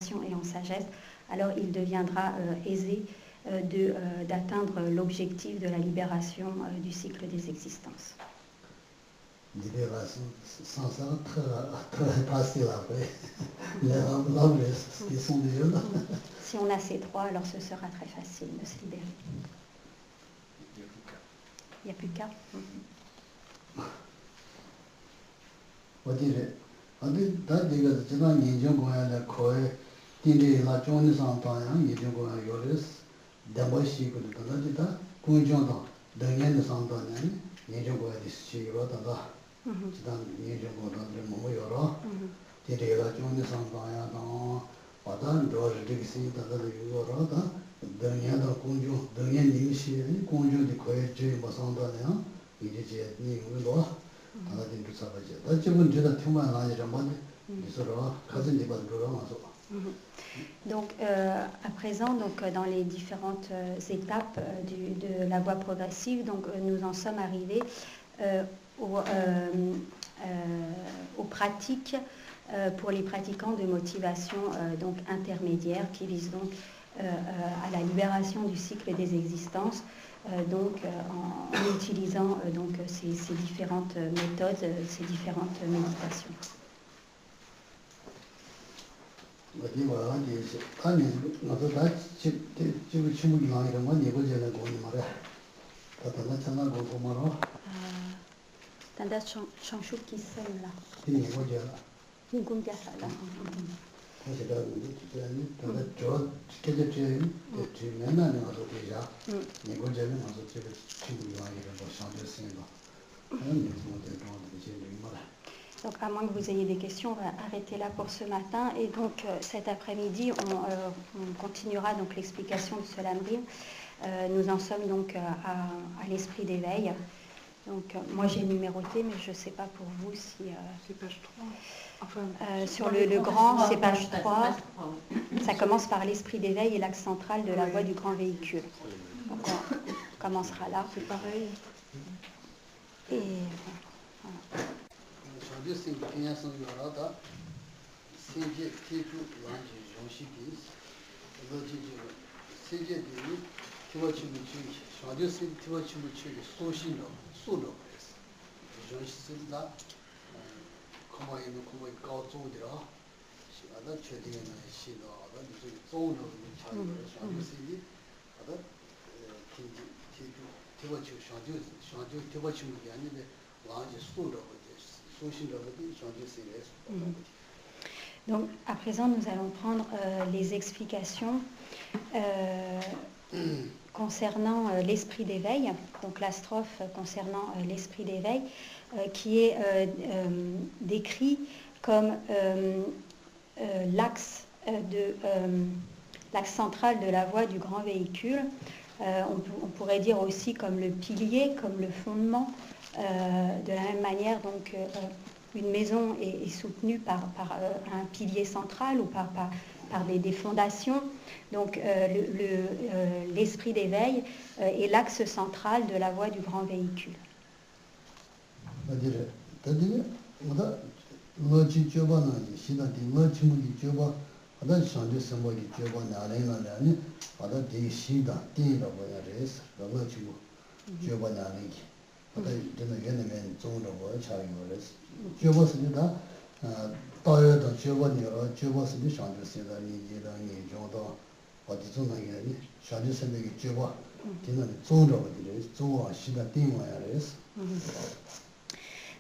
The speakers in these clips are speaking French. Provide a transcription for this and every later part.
et en sagesse, alors il deviendra aisé d'atteindre l'objectif de la libération du cycle des existences. Libération, sans ça, très facile après. Si on a ces trois, alors ce sera très facile de se libérer. Il n'y a plus qu'à. Donc, à présent, dans les différentes étapes de la voie progressive, nous en sommes arrivés aux pratiques pour les pratiquants de motivation intermédiaire qui visent donc à la libération du cycle des existences, en utilisant ces différentes méthodes, ces différentes méditations. Tanda Chanchou qui sonne là. Donc, à moins que vous ayez des questions, on va arrêter là pour ce matin. Et donc, cet après-midi, on continuera donc l'explication de ce Lamrim. Nous en sommes donc à l'esprit d'éveil. Donc, moi j'ai numéroté, mais je ne sais pas pour vous si... c'est page 3. Enfin, sur le grand, c'est page 3. Ça commence par l'esprit d'éveil et l'axe central de la voie du grand véhicule. Donc, on commencera là. C'est pareil. Et voilà. Donc, à présent, nous allons prendre les explications concernant l'esprit d'éveil, donc la strophe concernant l'esprit d'éveil, qui est décrit comme l'axe central de la voie du grand véhicule. On pourrait dire aussi comme le pilier, comme le fondement. De la même manière, donc, une maison est soutenue par un pilier central ou par des fondations. Donc, l'esprit d'éveil est l'axe central de la voie du grand véhicule.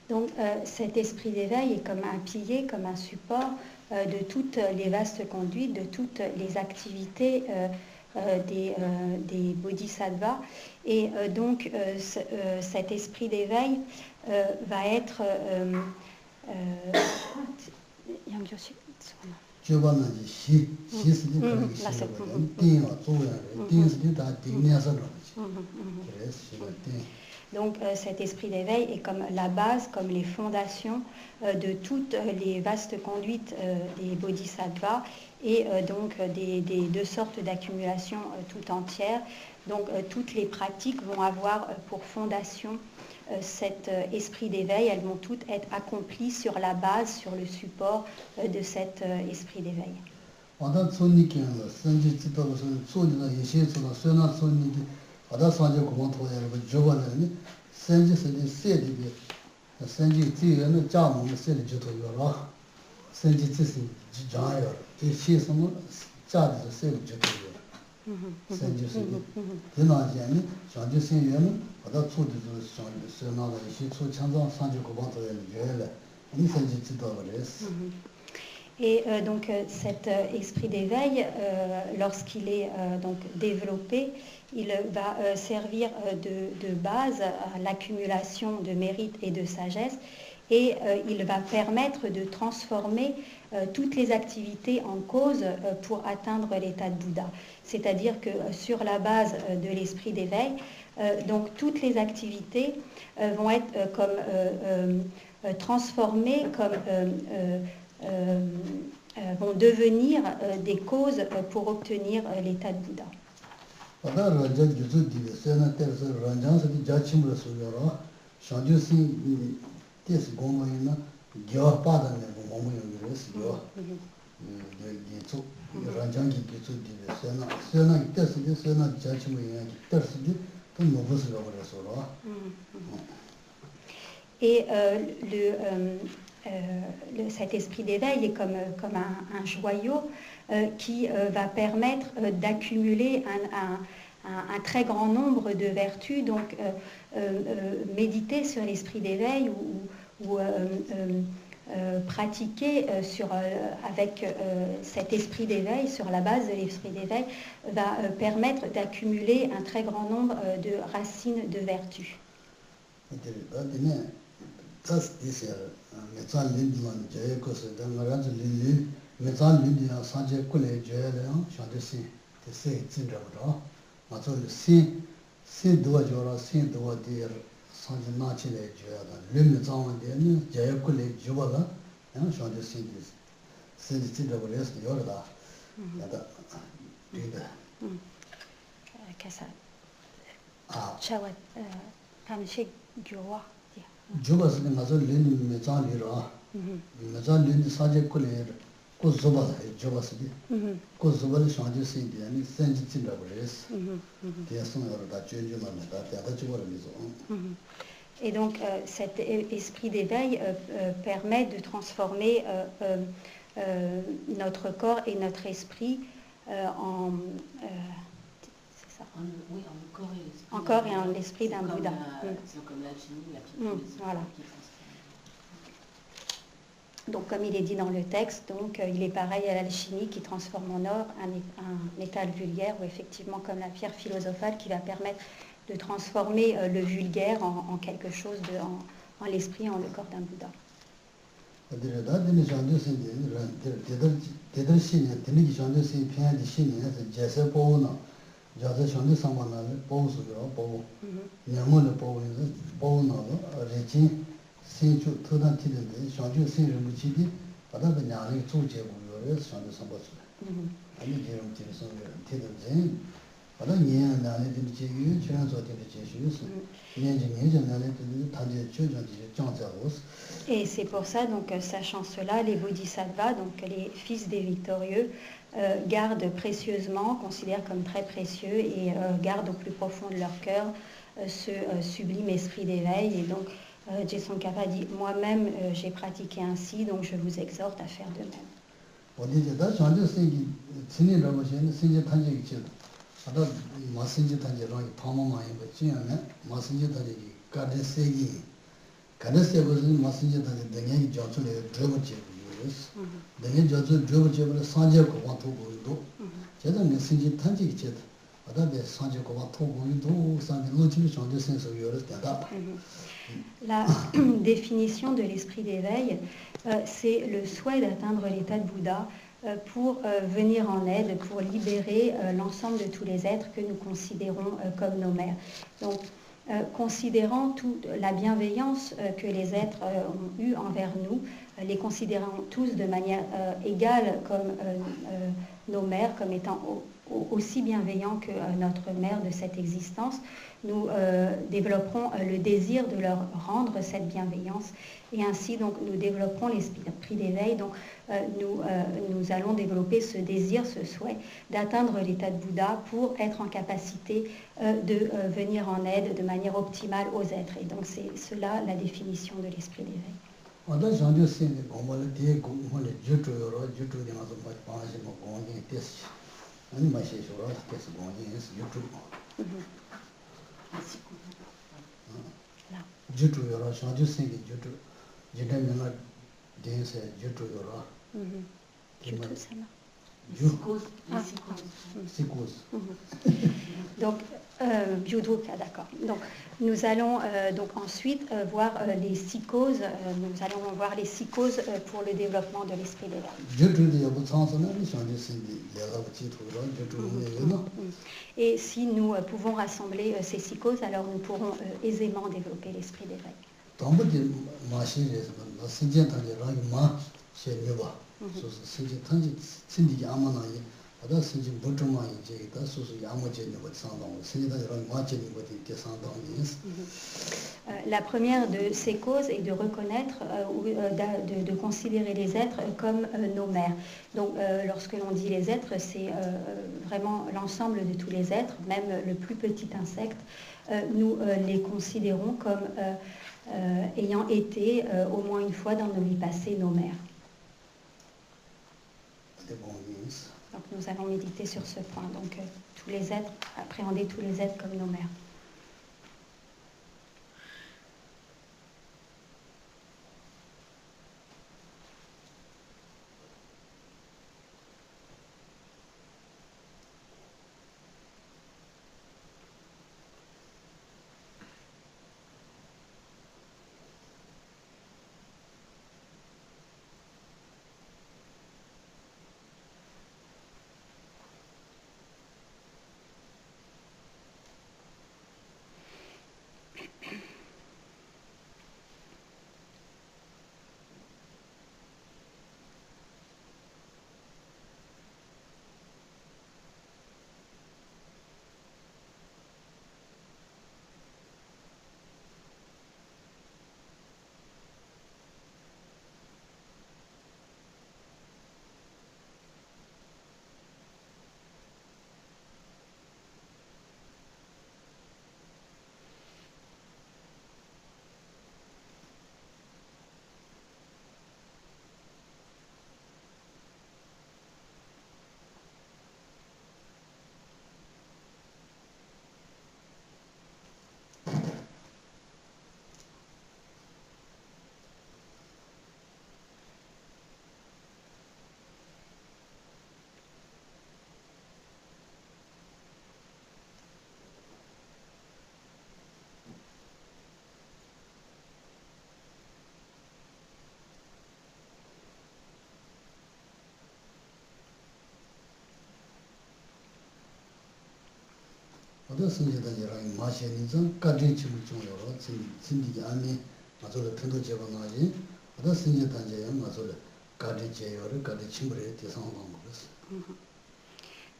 Donc cet esprit d'éveil est comme un pilier, comme un support de toutes les vastes conduites, de toutes les activités des bodhisattvas. Et donc cet esprit d'éveil va être donc cet esprit d'éveil est comme la base, comme les fondations de toutes les vastes conduites des bodhisattvas et donc des deux sortes d'accumulation tout entière. Donc toutes les pratiques vont avoir pour fondation cet esprit d'éveil, elles vont toutes être accomplies sur la base, sur le support de cet esprit d'éveil. 어다 손니께는 선지 지도로서 손이나 예시에서 선나 손니기 어다 선지 고만토에 저거는 선지 세디비 선지 지에는 자몽 세디 주도요라 선지 지시 자요 이 시스무 자도 세디 주도요 선지 세디 그나지는 선지 세에는 어다 초도도 선나가 예시 초 창조 선지 고만토에 저래 이 선지 지도로서 Et donc cet esprit d'éveil, lorsqu'il est donc développé, il va servir de base à l'accumulation de mérite et de sagesse et il va permettre de transformer toutes les activités en cause pour atteindre l'état de Bouddha. C'est-à-dire que sur la base de l'esprit d'éveil, donc toutes les activités vont être comme transformées comme vont devenir des causes pour obtenir l'état de Bouddha. Et cet esprit d'éveil est comme un joyau qui va permettre d'accumuler un très grand nombre de vertus. Donc, méditer sur l'esprit d'éveil ou pratiquer avec cet esprit d'éveil, sur la base de l'esprit d'éveil, va permettre d'accumuler un très grand nombre de racines de vertus. 주바스는 가서 린이 메자리라 메자리는 사제 콜레 고즈바다 주바스디 고즈바를 상주 세디 아니 센지 진다고 그랬어 대성으로 다 전주만다 다 주버리죠. Et donc cet esprit d'éveil permet de transformer notre corps et notre esprit en oui, en corps et en l'esprit d'un Bouddha. C'est comme l'alchimie, la pierre voilà. Donc comme il est dit dans le texte, donc, il est pareil à l'alchimie qui transforme en or un métal vulgaire, ou effectivement comme la pierre philosophale qui va permettre de transformer le vulgaire en quelque chose, en l'esprit, en le corps d'un Bouddha. 자세 전에 상관하는 보수요 보고 명문의 보고는 보고나도 레진 신주 특단 티는데 전주 신을 무지기 바다가 냐는 조제고요 전에 상관없어 아니 제가 제가 티는데 바다 냐는 나는 되지 전서 되지 제시스 냐는 나는 단지 조전지 정자고. Et c'est pour ça, donc, sachant cela, les bodhisattvas, donc les fils des victorieux, gardent précieusement, considèrent comme très précieux et gardent au plus profond de leur cœur ce sublime esprit d'éveil. Et donc, Tsongkhapa dit, moi-même, j'ai pratiqué ainsi, donc je vous exhorte à faire de même. La définition de l'esprit d'éveil, c'est le souhait d'atteindre l'état de Bouddha pour venir en aide, pour libérer l'ensemble de tous les êtres que nous considérons comme nos mères. Donc, considérant toute la bienveillance que les êtres ont eue envers nous, les considérant tous de manière égale comme nos mères comme étant aussi bienveillants que notre mère de cette existence, nous développerons le désir de leur rendre cette bienveillance et ainsi donc nous développerons l'esprit d'éveil. Donc nous allons développer ce désir, ce souhait d'atteindre l'état de Bouddha pour être en capacité de venir en aide de manière optimale aux êtres. Et donc c'est cela la définition de l'esprit d'éveil. Donc, Byudhuka, d'accord. Donc, nous allons donc ensuite voir les psychoses. Nous allons voir les psychoses pour le développement de l'esprit d'éveil. Et si nous pouvons rassembler ces psychoses, alors nous pourrons aisément développer l'esprit d'éveil. La première de ces causes est de reconnaître ou de considérer les êtres comme nos mères. Donc lorsque l'on dit les êtres, c'est vraiment l'ensemble de tous les êtres, même le plus petit insecte. Nous les considérons comme ayant été au moins une fois dans nos vies passées nos mères. Donc nous allons méditer sur ce point. Donc tous les êtres, appréhender tous les êtres comme nos mères.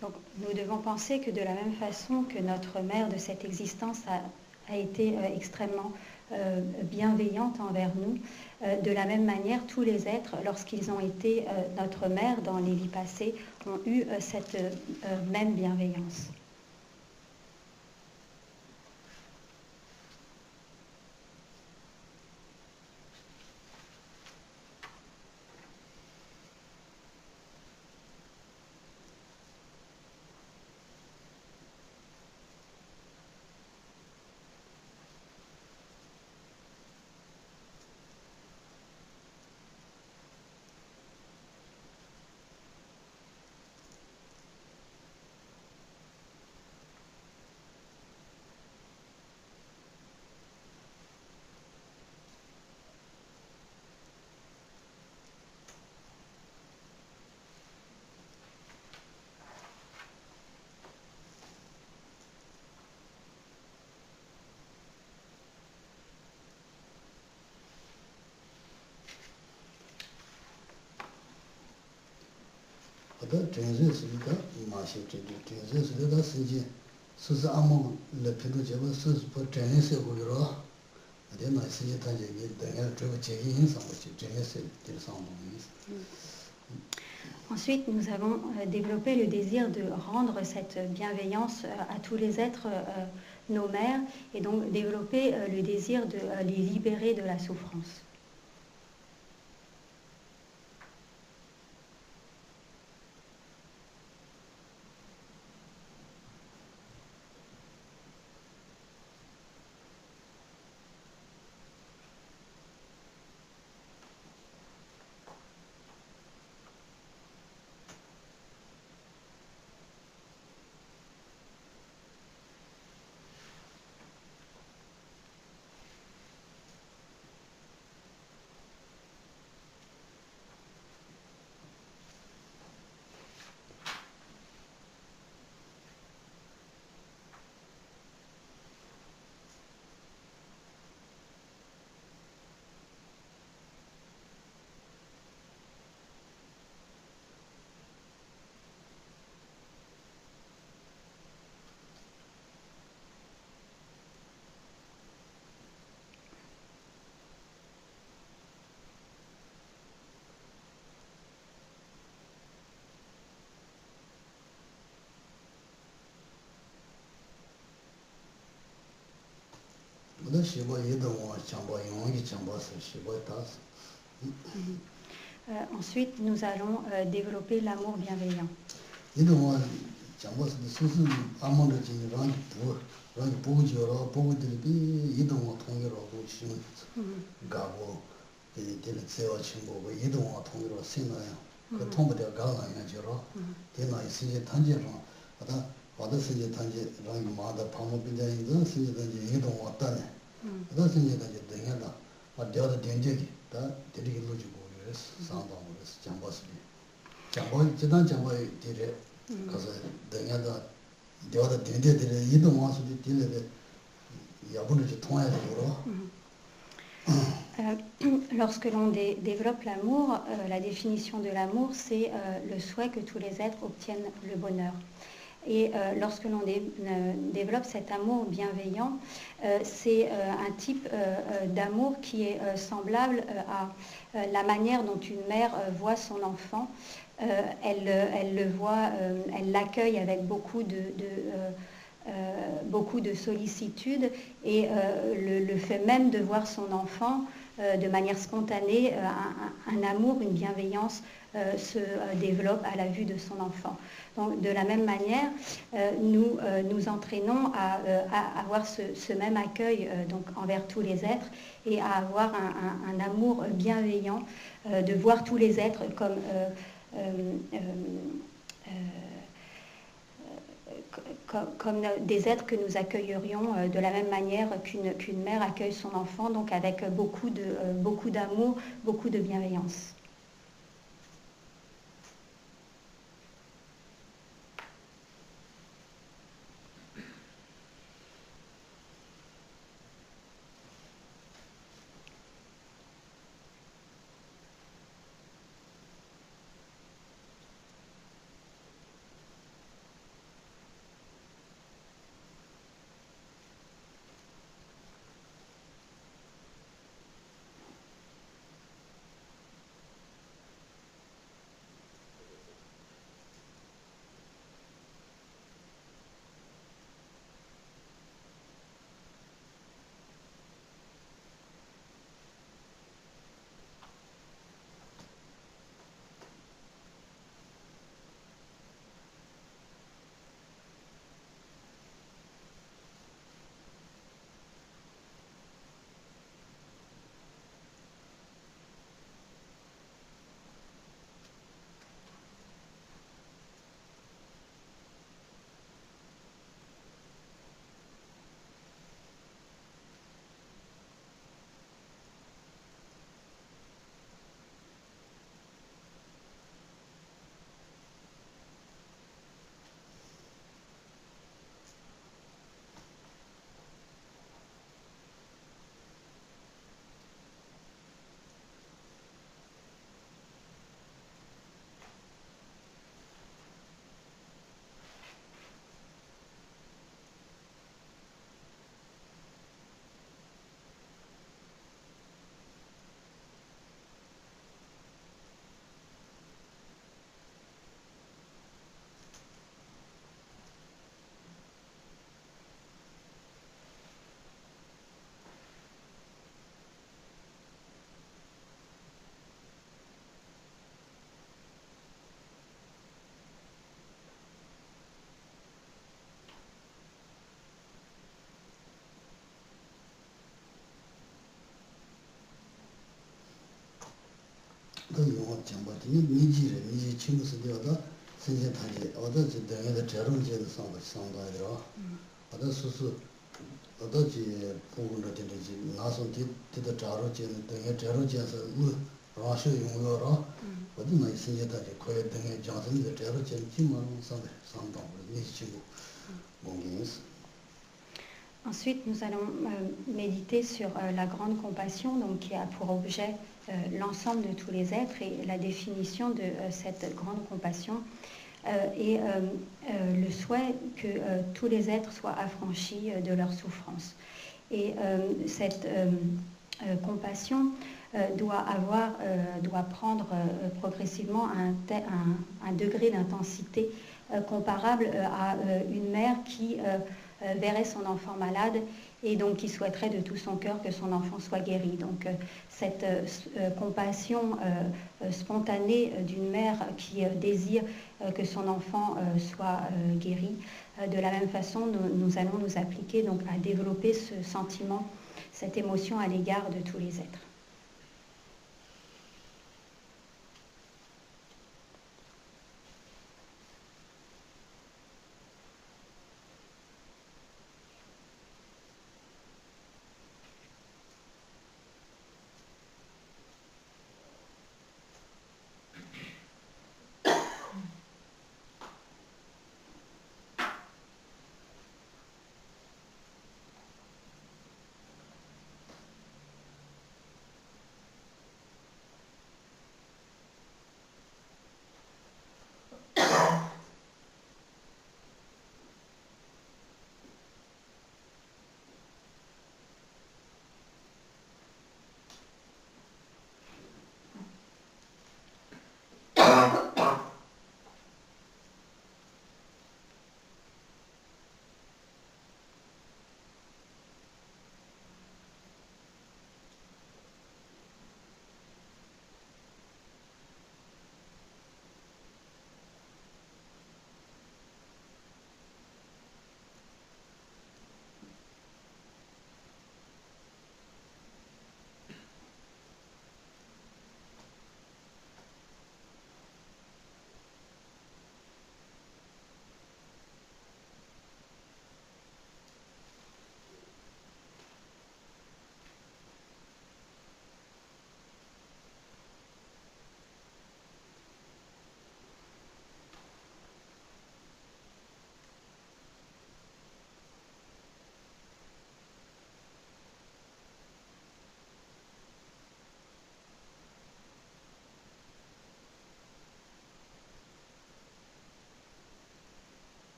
Donc nous devons penser que de la même façon que notre mère de cette existence a été extrêmement bienveillante envers nous, de la même manière, tous les êtres, lorsqu'ils ont été notre mère dans les vies passées, ont eu cette même bienveillance. 다 전제 수리다 마시 전제 수리다 신지 수수 아무 레피도 제가 수수 버 전제 고기로 어디나 신지 단계 내가 저거 제기 인상 같이 전제 될 상황이 Ensuite, nous avons développé le désir de rendre cette bienveillance à tous les êtres, nos mères, et donc développer le désir de les libérer de la souffrance. Ensuite, nous allons développer l'amour bienveillant. Lorsque l'on développe l'amour, la définition de l'amour, c'est le souhait que tous les êtres obtiennent le bonheur. Et lorsque l'on développe cet amour bienveillant, c'est un type d'amour qui est semblable à la manière dont une mère voit son enfant. Elle le voit, elle l'accueille avec beaucoup de sollicitude, et le fait même de voir son enfant de manière spontanée, un amour, une bienveillance se développe à la vue de son enfant. Donc, de la même manière, nous nous entraînons à avoir ce même accueil donc, envers tous les êtres, et à avoir un amour bienveillant, de voir tous les êtres comme comme des êtres que nous accueillerions de la même manière qu'une mère accueille son enfant, donc avec beaucoup d'amour, beaucoup de bienveillance. 더 용어 정보지 니지 친구스 되어도 세제 타지 어디 대에다 저런지는 상도하더라. 어디 수수 어디지 부분을 되는지 나서 뒤도 자로지는 대에 저런지에서 라셔 용어로 어디 나 세제 타지 거에 대에 자선데 저런지 팀만 상도 니지 친구 뭔게스 Ensuite, nous allons méditer sur la grande compassion, donc qui a pour objet l'ensemble de tous les êtres et la définition de cette grande compassion et le souhait que tous les êtres soient affranchis de leurs souffrances. Et cette compassion doit prendre progressivement un degré d'intensité comparable à une mère qui verrait son enfant malade et donc qui souhaiterait de tout son cœur que son enfant soit guéri. Donc cette compassion spontanée d'une mère qui désire que son enfant soit guéri, de la même façon, nous allons nous appliquer donc à développer ce sentiment, cette émotion à l'égard de tous les êtres.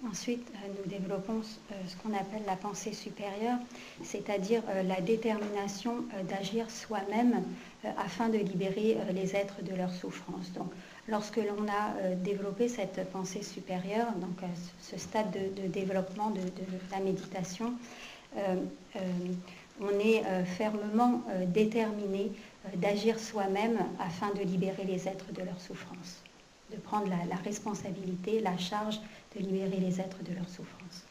Ensuite, nous développons ce qu'on appelle la pensée supérieure, c'est-à-dire la détermination d'agir soi-même afin de libérer les êtres de leurs souffrances. Donc, lorsque l'on a développé cette pensée supérieure, donc ce stade de développement de la méditation, on est fermement déterminé d'agir soi-même afin de libérer les êtres de leurs souffrances, de prendre la responsabilité, la charge de libérer les êtres de leurs souffrances.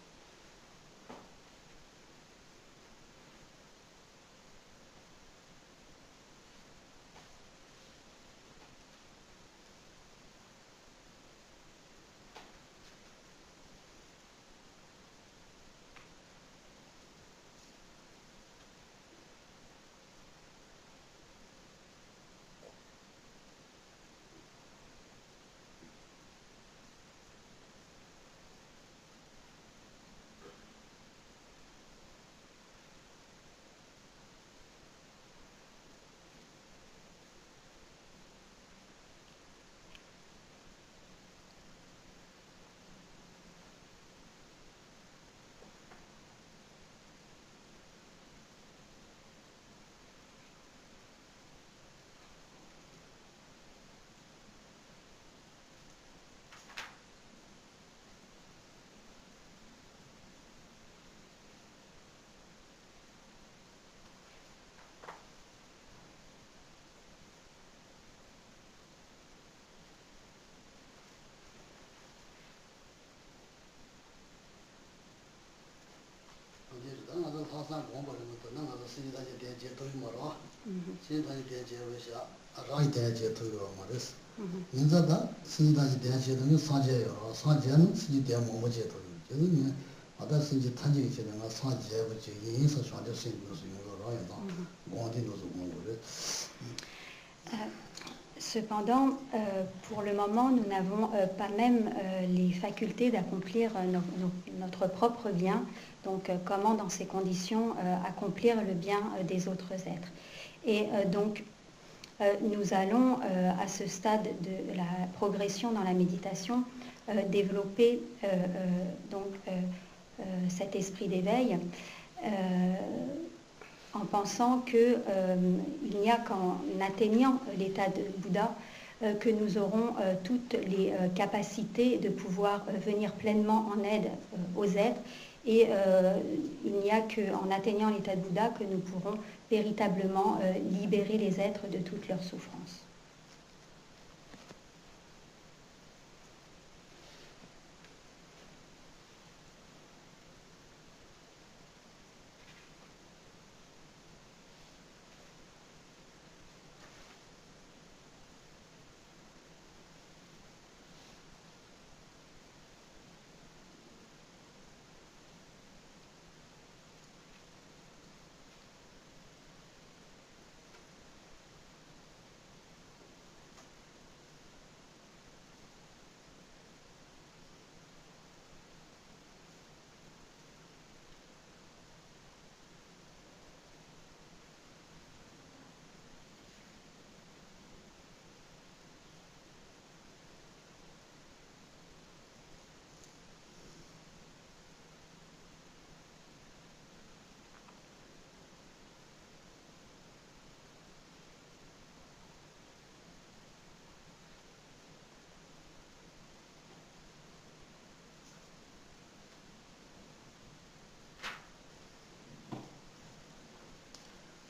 타산 공부하면서 나가 신이다지 대제 도이마라 신이다지 대제 외샤 라이 대제 도이로 말스 인자다 신이다지 대제 도이 사제요 사제는 신이 대 뭐제 도이 저는 아다 신이 탄지 지는 사제부지 인서 좌대 신으로서 이거라요 원디도서 공부를 Cependant, pour le moment, nous n'avons pas même les facultés d'accomplir notre propre bien. Donc, comment, dans ces conditions, accomplir le bien des autres êtres. Et donc, nous allons, à ce stade de la progression dans la méditation, développer cet esprit d'éveil. En pensant qu'il n'y a qu'en atteignant l'état de Bouddha que nous aurons toutes les capacités de pouvoir venir pleinement en aide aux êtres et il n'y a qu'en atteignant l'état de Bouddha que nous pourrons véritablement libérer les êtres de toutes leurs souffrances.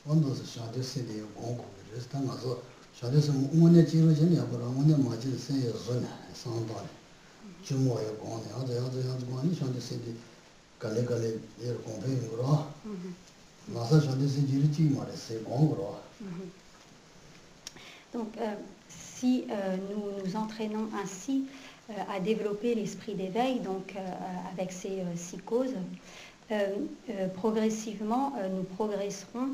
원도서 샤데 세데 공고 그래서 당가서 샤데서 오늘 지로 전에 보라 오늘 맞을 세요 전에 상담 주모에 공에 아주 많이 샤데 세데 갈래갈래 예 공부해 그러 나서 샤데 세지를 지 말했어 공부로. Donc, si nous nous entraînons ainsi à développer l'esprit d'éveil, donc avec ces 6 causes, progressivement nous progresserons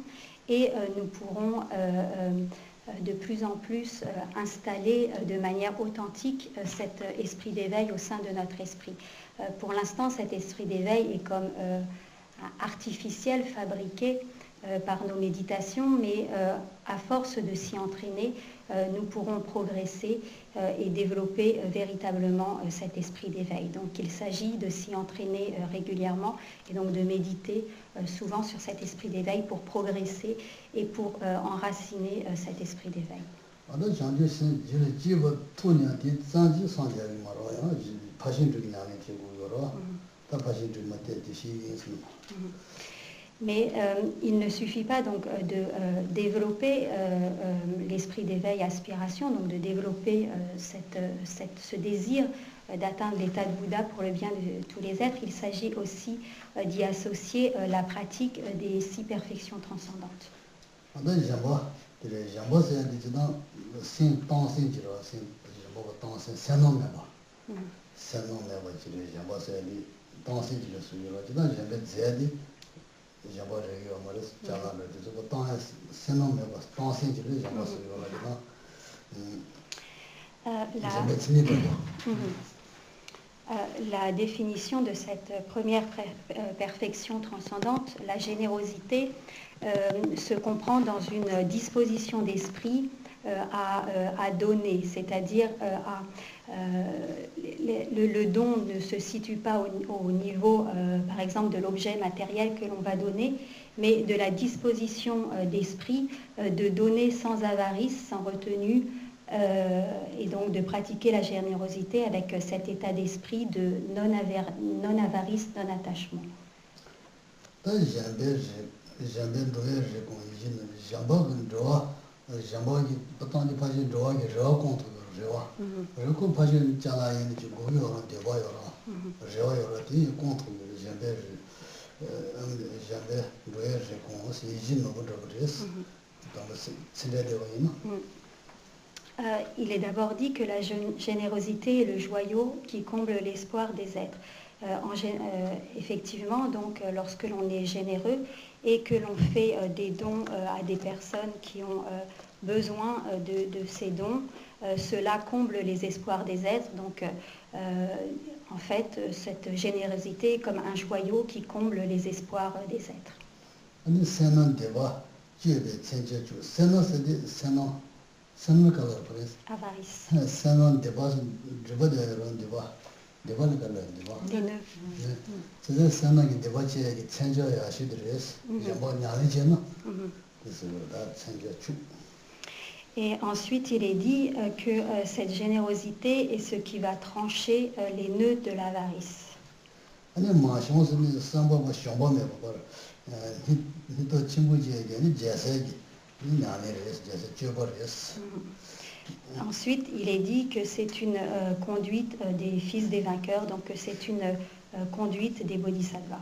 et nous pourrons de plus en plus installer de manière authentique cet esprit d'éveil au sein de notre esprit. Pour l'instant, cet esprit d'éveil est comme artificiel, fabriqué par nos méditations, mais à force de s'y entraîner, nous pourrons progresser et développer véritablement cet esprit d'éveil. Donc il s'agit de s'y entraîner régulièrement et donc de méditer souvent sur cet esprit d'éveil pour progresser et pour enraciner cet esprit d'éveil. Mais il ne suffit pas donc de développer l'esprit d'éveil aspiration, donc de développer ce désir d'atteindre l'état de Bouddha pour le bien de tous les êtres. Il s'agit aussi d'y associer la pratique des 6 perfections transcendantes. La définition de cette première perfection transcendante, la générosité, se comprend dans une disposition d'esprit à donner, c'est-à-dire le don ne se situe pas au niveau, par exemple, de l'objet matériel que l'on va donner, mais de la disposition d'esprit de donner sans avarice, sans retenue, et donc de pratiquer la générosité avec cet état d'esprit de non-avarice, non-attachement. jamais jouer réponse et j'ai non dans le c'est Il est d'abord dit que la générosité est le joyau qui comble l'espoir des êtres. Effectivement, donc, lorsque l'on est généreux et que l'on fait des dons à des personnes qui ont besoin de ces dons, cela comble les espoirs des êtres. Donc, en fait, cette générosité est comme un joyau qui comble les espoirs des êtres. Avarice. Des nœuds. Et ensuite, il est dit que cette générosité est ce qui va trancher les nœuds de l'avarice. Ensuite, il est dit que c'est une conduite des fils des vainqueurs, donc que c'est une conduite des bodhisattvas.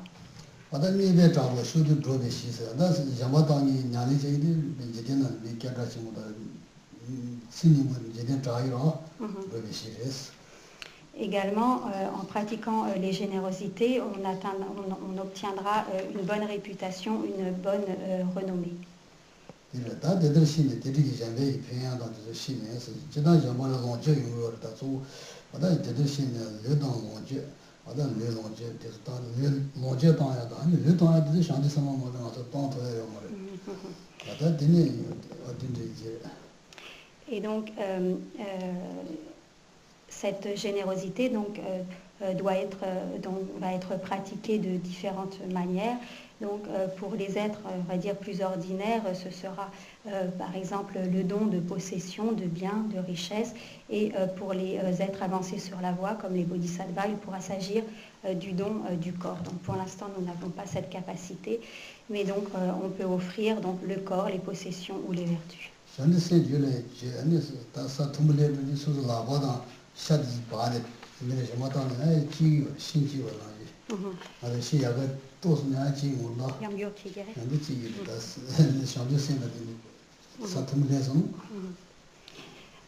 Également, en pratiquant les générosités, on obtiendra une bonne réputation, une bonne renommée. Et donc, cette générosité donc, va être pratiquée de différentes manières. Donc, pour les êtres, on va dire, plus ordinaires, ce sera par exemple le don de possession, de biens, de richesses. Et pour les êtres avancés sur la voie, comme les bodhisattvas, il pourra s'agir du don du corps. Donc, pour l'instant, nous n'avons pas cette capacité, mais donc on peut offrir donc, le corps, les possessions ou les vertus.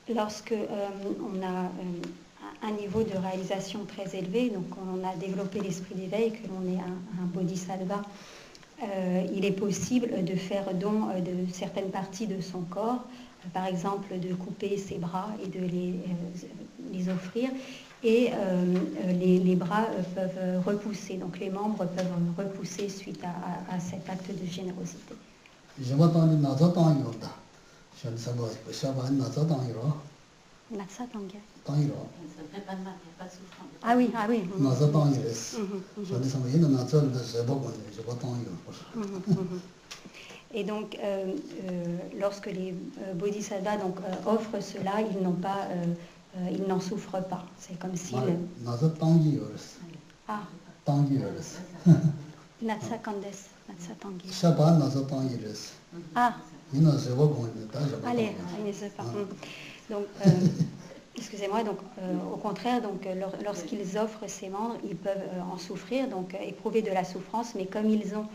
Lorsque on a un niveau de réalisation très élevé, donc on a développé l'esprit d'éveil, que l'on est un bodhisattva, il est possible de faire don de certaines parties de son corps, par exemple de couper ses bras et de les offrir. Et les bras peuvent repousser, donc les membres peuvent repousser suite à cet acte de générosité. Ah oui, ah oui. Et donc, lorsque les bodhisattvas donc, offrent cela, ils n'en souffrent pas. C'est comme si... Ah. Natsa Kandes. Natsa Tangi. Ah. Allez, donc, excusez-moi, donc, au contraire, donc, lorsqu'ils offrent ces membres, ils peuvent en souffrir, donc éprouver de la souffrance, mais comme ils ont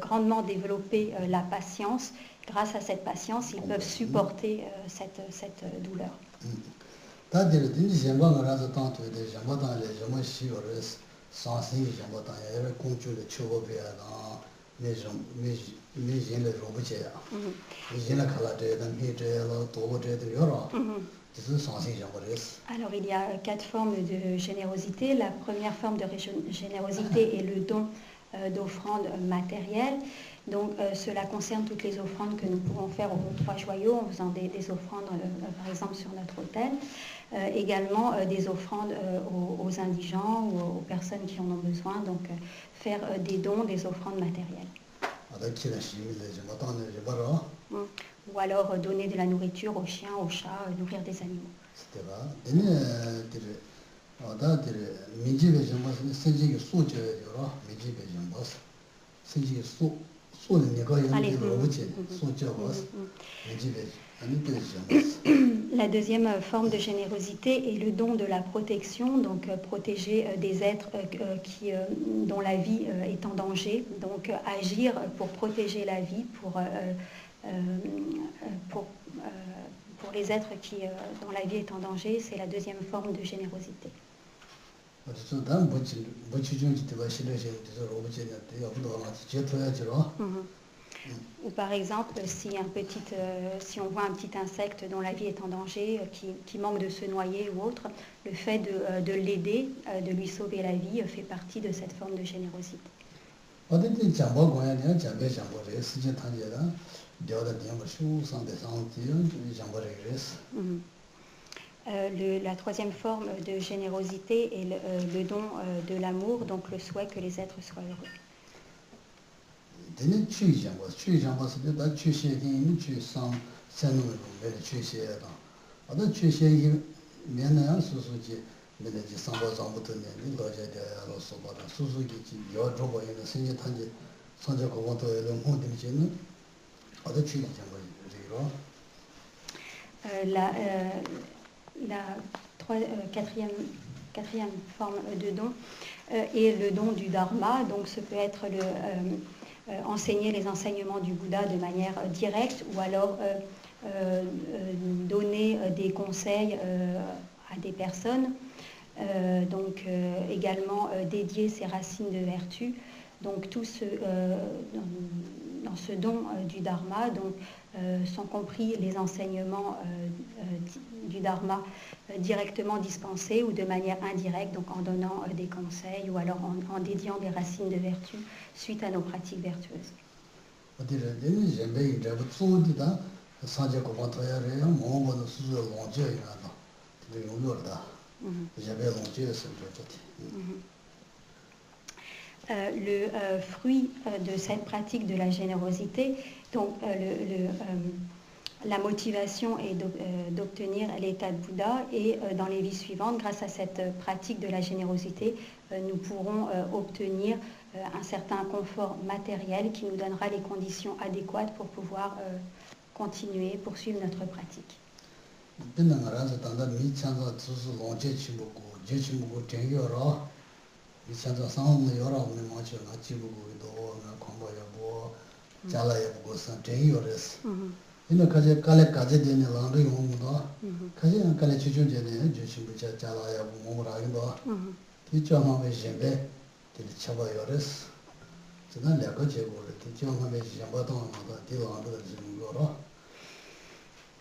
grandement développé la patience, grâce à cette patience, ils peuvent supporter cette douleur. Alors il y a 4 formes de générosité. La première forme de générosité est le don d'offrandes matérielles. Donc cela concerne toutes les offrandes que nous pouvons faire aux 3 joyaux en faisant des offrandes par exemple sur notre autel. Également des offrandes aux indigents ou aux personnes qui en ont besoin, donc faire des dons, des offrandes matérielles. Ou alors donner de la nourriture aux chiens, aux chats, nourrir des animaux. La deuxième forme de générosité est le don de la protection, donc protéger des êtres dont la vie est en danger, donc agir pour protéger la vie, pour les êtres dont la vie est en danger, c'est la deuxième forme de générosité. Ou par exemple, si on voit un petit insecte dont la vie est en danger, qui manque de se noyer ou autre, le fait de l'aider, de lui sauver la vie, fait partie de cette forme de générosité. La troisième forme de générosité est le don de l'amour, donc le souhait que les êtres soient heureux. Quatrième forme de don est le don du dharma, donc ce peut être enseigner les enseignements du Bouddha de manière directe ou alors donner des conseils à des personnes, donc également dédier ses racines de vertu. Donc tout dans ce don du dharma, donc, sont compris les enseignements du dharma directement dispensés ou de manière indirecte, donc en donnant des conseils ou alors en dédiant des racines de vertu suite à nos pratiques vertueuses. Le fruit de cette pratique de la générosité, donc la motivation est d'obtenir l'état de Bouddha et dans les vies suivantes, grâce à cette pratique de la générosité, nous pourrons obtenir un certain confort matériel qui nous donnera les conditions adéquates pour pouvoir continuer, poursuivre notre pratique.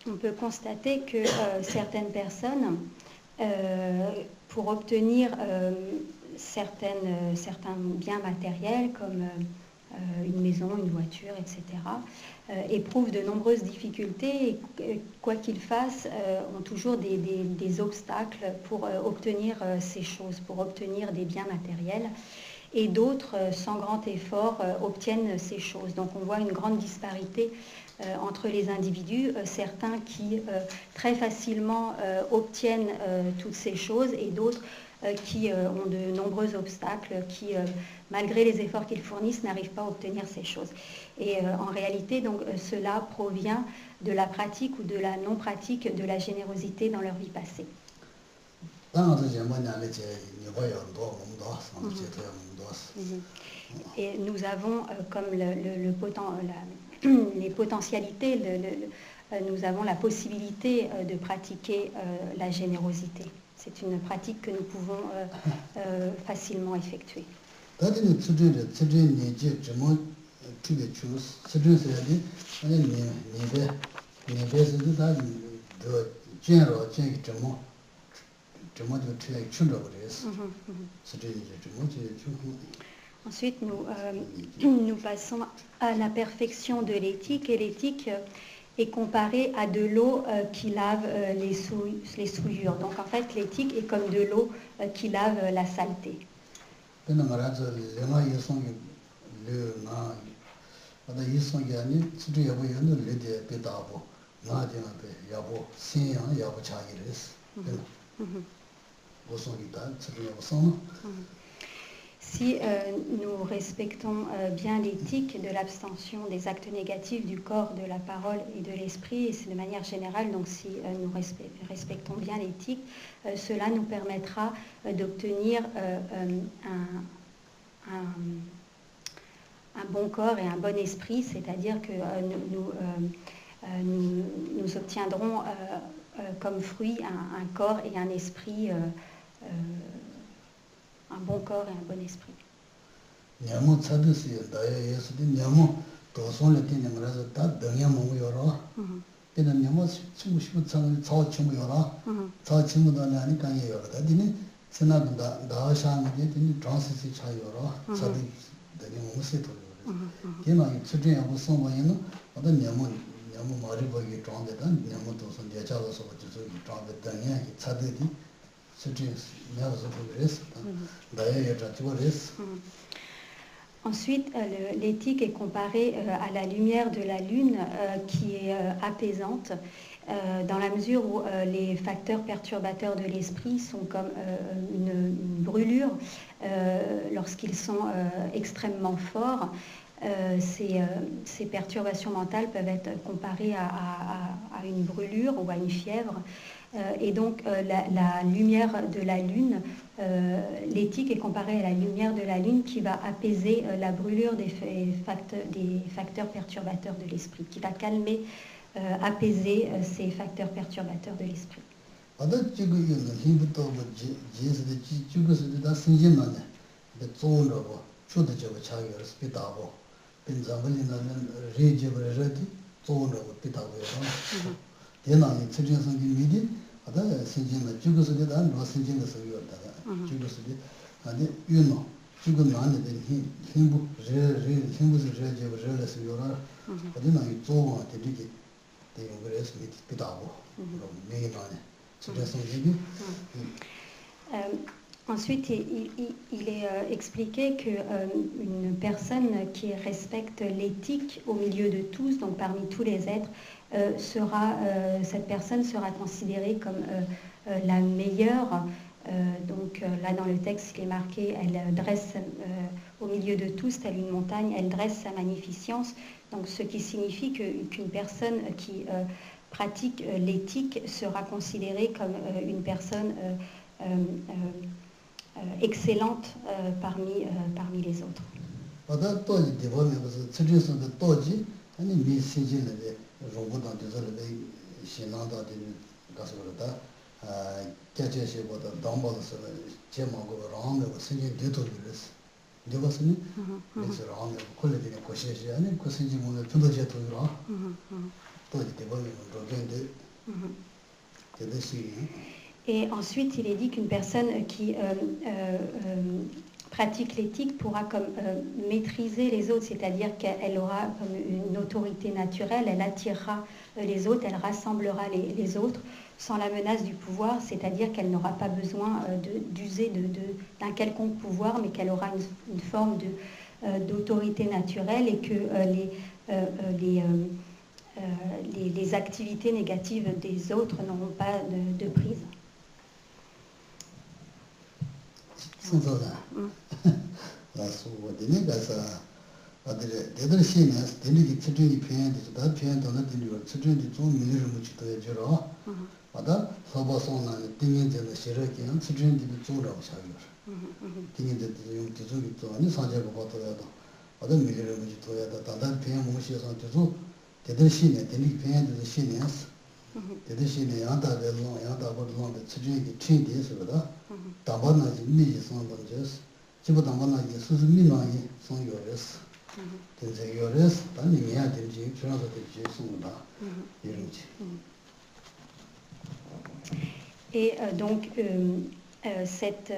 On peut constater que certaines personnes, pour obtenir certains biens matériels comme une maison, une voiture, etc., éprouvent de nombreuses difficultés et quoi qu'ils fassent, ont toujours des obstacles pour obtenir ces choses, pour obtenir des biens matériels. Et d'autres, sans grand effort, obtiennent ces choses. Donc on voit une grande disparité entre les individus, certains qui très facilement obtiennent toutes ces choses et d'autres qui ont de nombreux obstacles, qui, malgré les efforts qu'ils fournissent, n'arrivent pas à obtenir ces choses. Et en réalité, donc, cela provient de la pratique ou de la non-pratique de la générosité dans leur vie passée. Et nous avons, comme les potentialités, nous avons la possibilité de pratiquer la générosité. C'est une pratique que nous pouvons facilement effectuer. Ensuite, nous passons à la perfection de l'éthique, et l'éthique est comparée à de l'eau qui lave les souillures. Donc en fait, l'éthique est comme de l'eau qui lave la saleté. Si nous respectons bien l'éthique de l'abstention des actes négatifs du corps, de la parole et de l'esprit, et c'est de manière générale, donc si nous respectons bien l'éthique, cela nous permettra d'obtenir un bon corps et un bon esprit, c'est-à-dire que nous obtiendrons comme fruit un corps et un esprit, un bon corps et un bon esprit. Ensuite, l'éthique est comparée à la lumière de la lune qui est apaisante dans la mesure où les facteurs perturbateurs de l'esprit sont comme une brûlure lorsqu'ils sont extrêmement forts. Ces perturbations mentales peuvent être comparées à une brûlure ou à une fièvre. Et donc la lumière de la lune, l'éthique est comparée à la lumière de la lune qui va apaiser la brûlure des facteurs perturbateurs de l'esprit, qui va calmer, apaiser ces facteurs perturbateurs de l'esprit. Ensuite, il est expliqué qu'une personne qui respecte l'éthique au milieu de tous, donc parmi tous les êtres, cette personne sera considérée comme la meilleure. Donc là dans le texte il est marqué, elle dresse au milieu de tous, telle une montagne, elle dresse sa magnificence. Donc ce qui signifie qu'une personne qui pratique l'éthique sera considérée comme une personne excellente parmi les autres. Et ensuite, il est dit qu'une personne qui pratique l'éthique pourra comme maîtriser les autres, c'est-à-dire qu'elle aura comme une autorité naturelle, elle attirera les autres, elle rassemblera les autres sans la menace du pouvoir, c'est-à-dire qu'elle n'aura pas besoin d'user d'un quelconque pouvoir, mais qu'elle aura une forme d'autorité naturelle et que les activités négatives des autres n'auront pas de prise. Et donc cette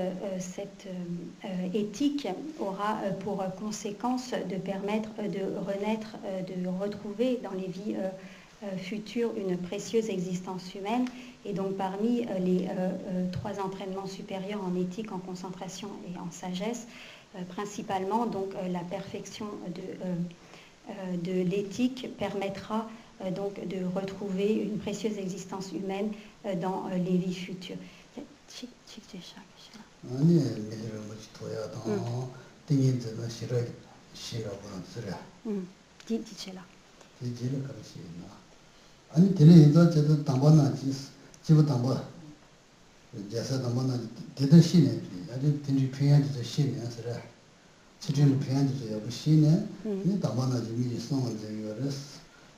éthique aura pour conséquence de permettre de renaître, de retrouver dans les vies futures une précieuse existence humaine. Et donc parmi les 3 entraînements supérieurs en éthique, en concentration et en sagesse, principalement donc la perfection de l'éthique permettra donc de retrouver une précieuse existence humaine dans les vies futures. 아니 미리를 못 토야 다 띵인들은 싫어보는 소리야. Dites-le. 이제는 그렇지. 아니 되네 이제 저도 담반나지 집어 담바. 제사 담반나 대대시네. 아주 진짜 표현도 시네 소리야. 지금 표현도 여부 시네. 이 담반나지 미리送这个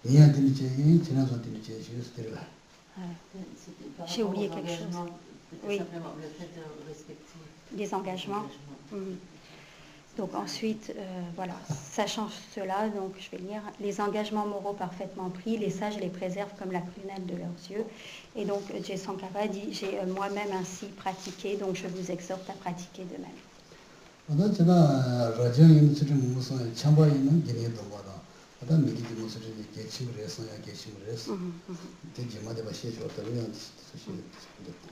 人家对你建议，经常说对你建议就是对了。 J'ai oublié quelque chose. Oui. Simplement le fait de respecter Les engagements. Donc ensuite, voilà, sachant cela, donc je vais lire, les engagements moraux parfaitement pris, les sages les préservent comme la prunelle de leurs yeux. Et donc J. Sankara dit, j'ai moi-même ainsi pratiqué, donc je vous exhorte à pratiquer de même.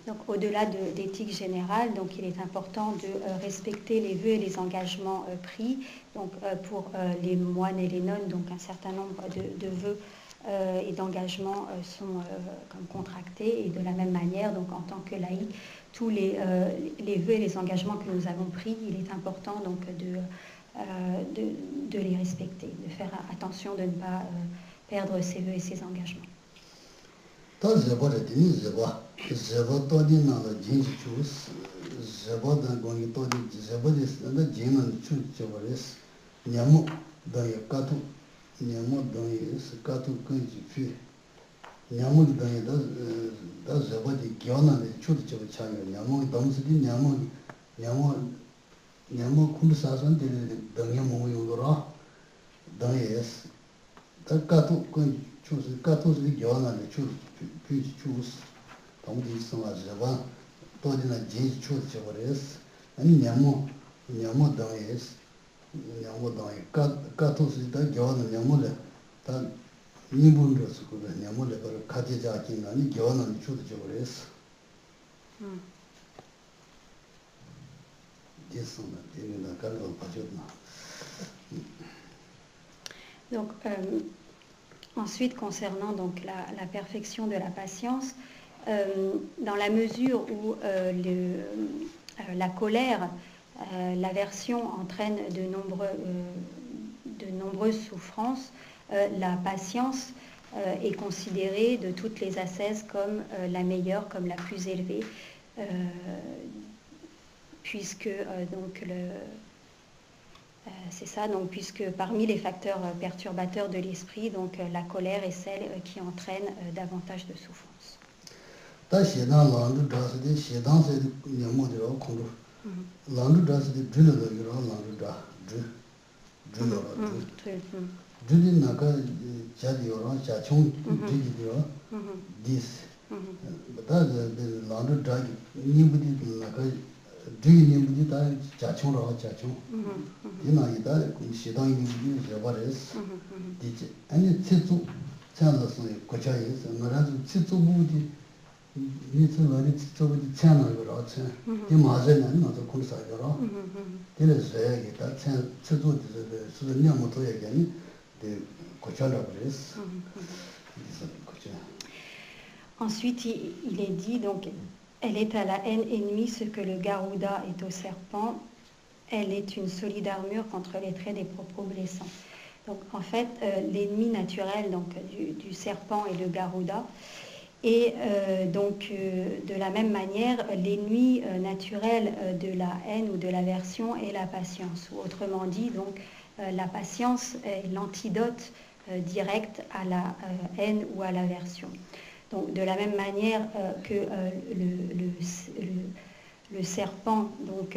Donc au-delà d'éthique générale, donc il est important de respecter les vœux et les engagements pris. Donc pour les moines et les nonnes, donc un certain nombre de vœux et d'engagements sont comme contractés, et de la même manière, donc en tant que laïc, tous les vœux et les engagements que nous avons pris, il est important donc de les respecter, de faire attention de ne pas perdre ses vœux et ses engagements. Donc, ensuite, concernant donc la perfection de la patience, dans la mesure où la colère, l'aversion entraîne de nombreuses souffrances, la patience est considérée de toutes les ascèses comme la meilleure, comme la plus élevée, puisque c'est ça, donc puisque parmi les facteurs perturbateurs de l'esprit, donc la colère est celle qui entraîne davantage de souffrance. Ensuite, il est dit, donc, elle est à la haine ennemie ce que le Garuda est au serpent. Elle est une solide armure contre les traits des propos blessants. Donc, en fait, l'ennemi naturel donc, du serpent est le Garuda. Et donc, de la même manière, l'ennemi naturel de la haine ou de l'aversion est la patience. Ou autrement dit, donc, la patience est l'antidote direct à la haine ou à l'aversion. Donc, de la même manière que le serpent, donc,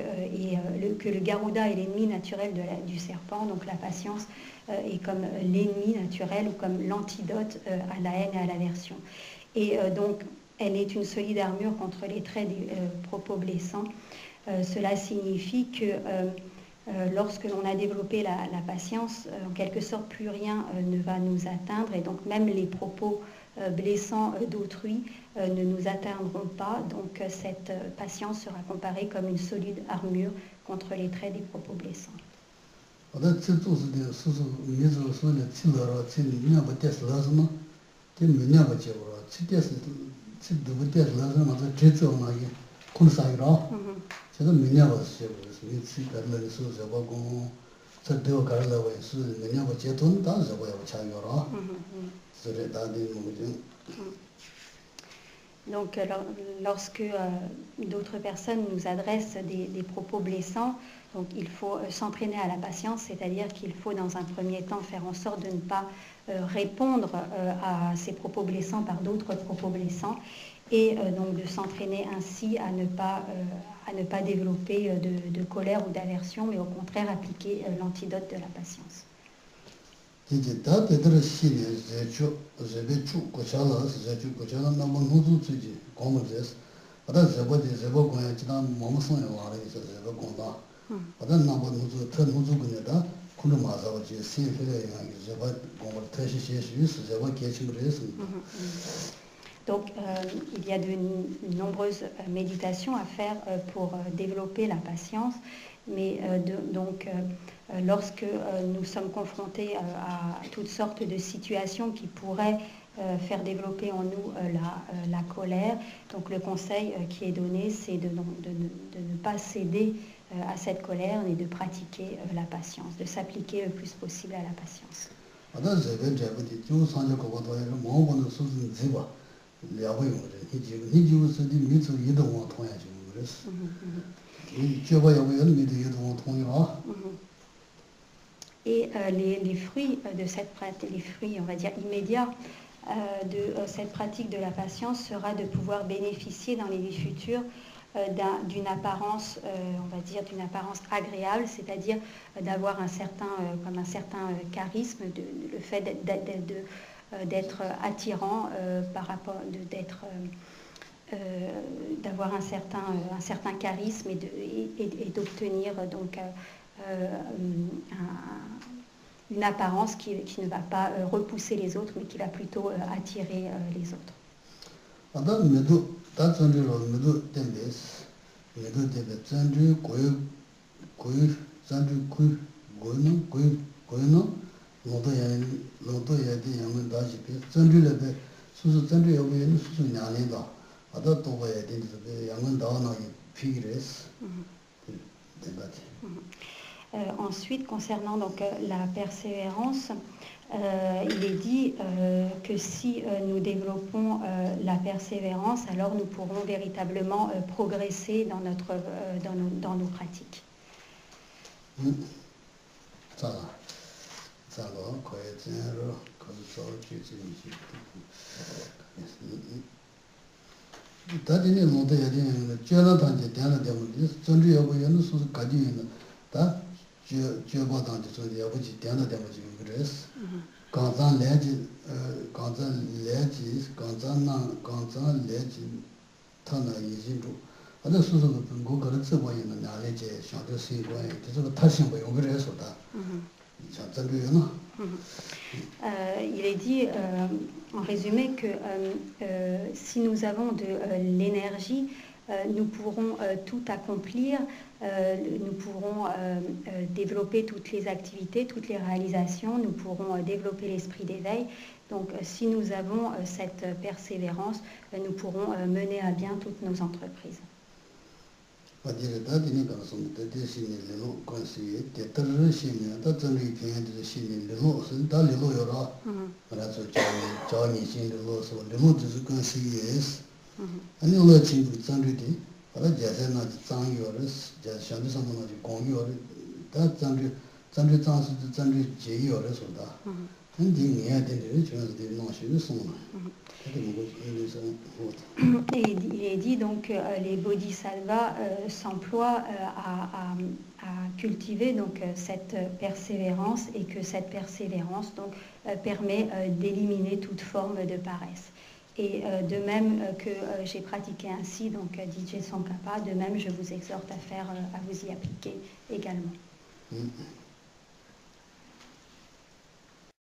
que le Garuda est l'ennemi naturel du serpent, donc la patience est comme l'ennemi naturel ou comme l'antidote à la haine et à l'aversion. Et donc, elle est une solide armure contre les traits des propos blessants. Cela signifie que lorsque l'on a développé la patience, en quelque sorte, plus rien ne va nous atteindre, et donc même les propos blessants d'autrui ne nous atteindront pas. Donc cette patience sera comparée comme une solide armure contre les traits des propos blessants. 쿨사이로 제가 민야가 시작했어요. 미치 가르는 소자고 공 저도 가르라고 해서 민야가 제돈 다 저거야 차이로. 그래 다들 뭐지? Donc, lorsque d'autres personnes nous adressent des propos blessants, donc il faut s'entraîner à la patience, c'est-à-dire qu'il faut dans un premier temps faire en sorte de ne pas répondre à ces propos blessants par d'autres propos blessants, et donc de s'entraîner ainsi à ne pas développer de colère ou d'aversion, mais au contraire appliquer l'antidote de la patience. 이제 다 되더라 시네 제초 제베초 고차라 제초 고차라 너무 누수지 고모제스 아다 제보지 제보 고야 지나 몸성에 와라 있어 제보 공다 아다 나보 누수 터 누수 그네다 군도 마사오지 신필에 양이 제보 공을 터시 시시 제보 계시므레스. Donc, il y a de nombreuses méditations à faire pour développer la patience, mais lorsque nous sommes confrontés à toutes sortes de situations qui pourraient faire développer en nous la colère, donc le conseil qui est donné, c'est de ne pas céder à cette colère, mais de pratiquer la patience, de s'appliquer le plus possible à la patience. Et les fruits de cette pratique, les fruits, on va dire, immédiats de cette pratique de la patience sera de pouvoir bénéficier dans les vies futures d'une apparence, on va dire, d'une apparence agréable, c'est-à-dire d'avoir un certain charisme, le fait d'être attirant par rapport, d'avoir un certain charisme et d'obtenir donc une apparence qui ne va pas repousser les autres, mais qui va plutôt attirer les autres. Ensuite, concernant donc la persévérance, il est dit que si nous développons la persévérance, alors nous pourrons véritablement progresser dans nos pratiques. Il est dit en résumé que si nous avons de l'énergie, nous pourrons tout accomplir, nous pourrons développer toutes les activités, toutes les réalisations, nous pourrons développer l'esprit d'éveil. Donc si nous avons cette persévérance, nous pourrons mener à bien toutes nos entreprises. Et il est dit donc que les bodhisattvas s'emploient à cultiver donc cette persévérance, et que cette persévérance donc permet d'éliminer toute forme de paresse. Et de même que j'ai pratiqué ainsi, donc DJ Tsongkhapa, de même je vous exhorte à vous y appliquer également.